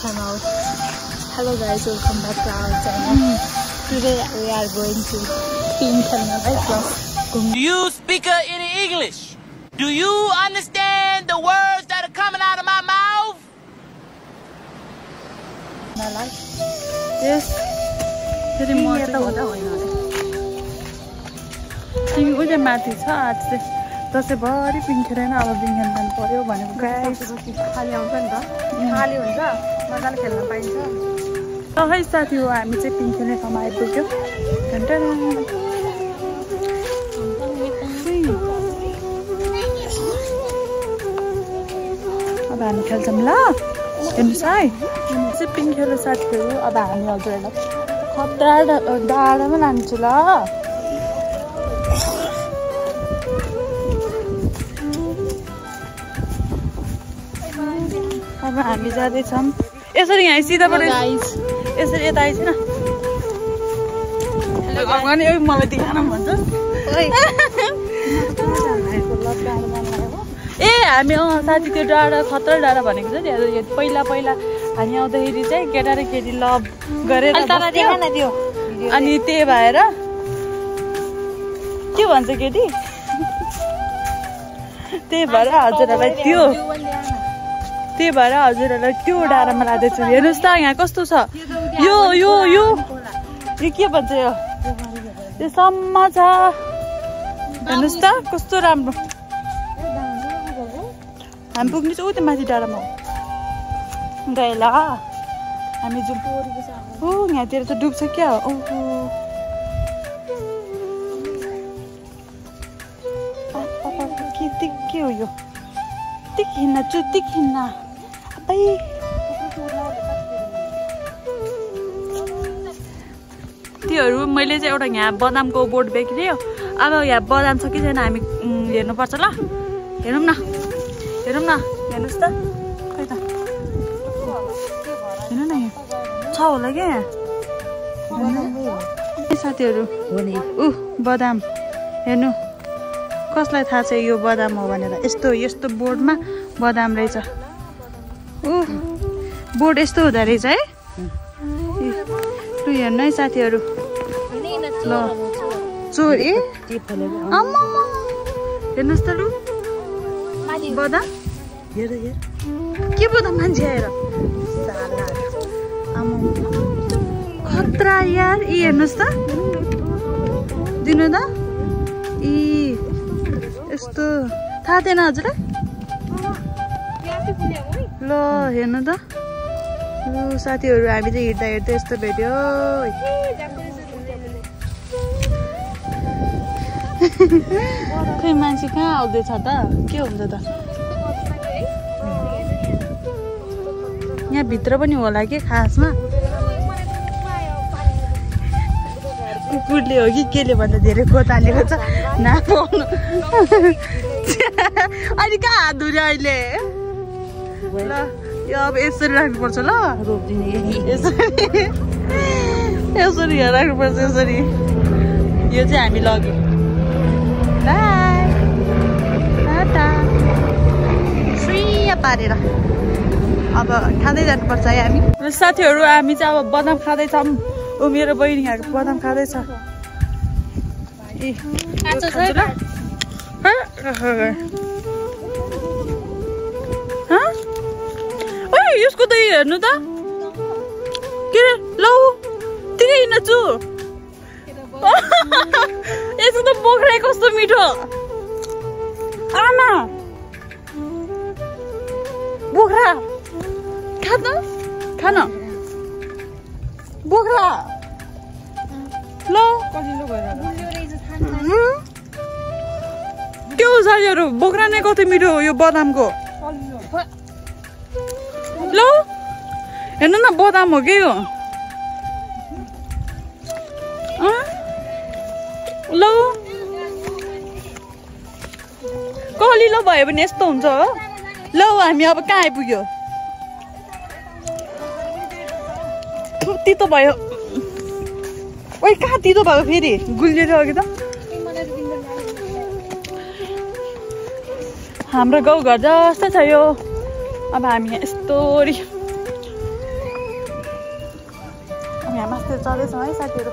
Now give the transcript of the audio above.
time out. Hello guys, welcome back to our channel. Today we are going to Pink Hill. Do you speak any English? Do you understand the words that are coming out of my mouth? Yes. Very much. तिमी उहिले माथि छ आज चाहिँ दसैँभरि पिङखेलेन अब बिङखेल जानु पर्यो भनेको गाइस खाली आउँछ नि त खाली हुन्छ मजाले खेल्न पाइन्छ है साथी हो हामी चाहिँ पिङखेल्ने ठाउँमा आइपुग्यो अब हामी खेल्छौँ ल हेर्नुहोस् है चाहिँ पिङखेल्ने साथीहरू अब हामी हजुरहरूलाई खतरा डाँडामा लान्छु ल अब हामी जाँदैछौँ यसरी यहाँ सिधाबाट यसरी यता आइछ न भगवान् यो मलाई देखान भन्छ ए हामी साथी त्यो डाँडा खतरा डाँडा भनेको छ नि पहिला हामी आउँदाखेरि चाहिँ केटा र केटी लभ गरेर अनि त्यही भएर के भन्छ केटी त्यही भएर हजुरहरूलाई त्यो डाँडामा लाँदैछु हेर्नुहोस् त यहाँ कस्तो छ यो के भन्छ यो सम्म छ हेर्नुहोस् त कस्तो राम्रो हामी पुग्ने चाहिँ त्यो माथि डाँडामा हो गए ल हामी जाउँ यहाँतिर त डुब्छ क्या हो के हो यो टिक हिँड्न त्योहरू मैले चाहिँ एउटा यहाँ बदामको बोट बेचिदियो अब यहाँ बदाम छ कि छैन हामी हेर्नुपर्छ ल हेरौँ न हेर्नुहोस् त खै त हेर्नु न यहाँ छ होला क्या साथीहरू बदाम हेर्नु कसलाई थाहा छ यो बदाम हो भनेर यस्तो बोर्डमा बदाम रहेछ बोर्ड यस्तो हुँदो रहेछ है लु हेर्नु है साथीहरू ल चोरी हेर्नुहोस् त लु बदाम के बदाम मान्छे आएर खतरा यार हेर्नुहोस् त दिनु त यस्तो थाहा थिएन हजुरलाई ल हेर्नु त लु साथीहरू हामी चाहिँ हिँड्दा यस्तो भेट्यो खै मान्छे कहाँ आउँदैछ त के हुन्छ त यहाँ भित्र पनि होला कि खासमा कुकुरले हो कि केले भन्दा धेरै खोतालेको छ नपाउनु अहिले कहाँ हात धुने अहिले ल यो अब यसरी राख्नुपर्छ ल यसरी यहाँ राख्नुपर्छ यसरी यो चाहिँ हामी लग्यौँ पारेर अब खाँदै जानुपर्छ है हामी साथीहरू हामी चाहिँ अब बदाम खाँदैछौँ मेरो बहिनीहरूको बदाम खाँदैछ यसको त हेर्नु त के रे लौ तिरै नचु यसको त बोक्रा कस्तो मिठो आमा बोक्रा खान बोक्रा ल के हो साथीहरू बोक्रा नै कति मिठो हो यो बदामको ल हेर्नु न बदाम हो कि यो ल कलिलो भयो भने यस्तो हुन्छ हो ल हामी अब कहाँ आइपुग्यो तितो भयो ओइ कहाँ तितो भयो फेरि गुलिएर अघि त हाम्रो गाउँघर जस्तो छ यो अब हामी यहाँ यस्तो मास्तिर चढ्दैछौँ है साथीहरू।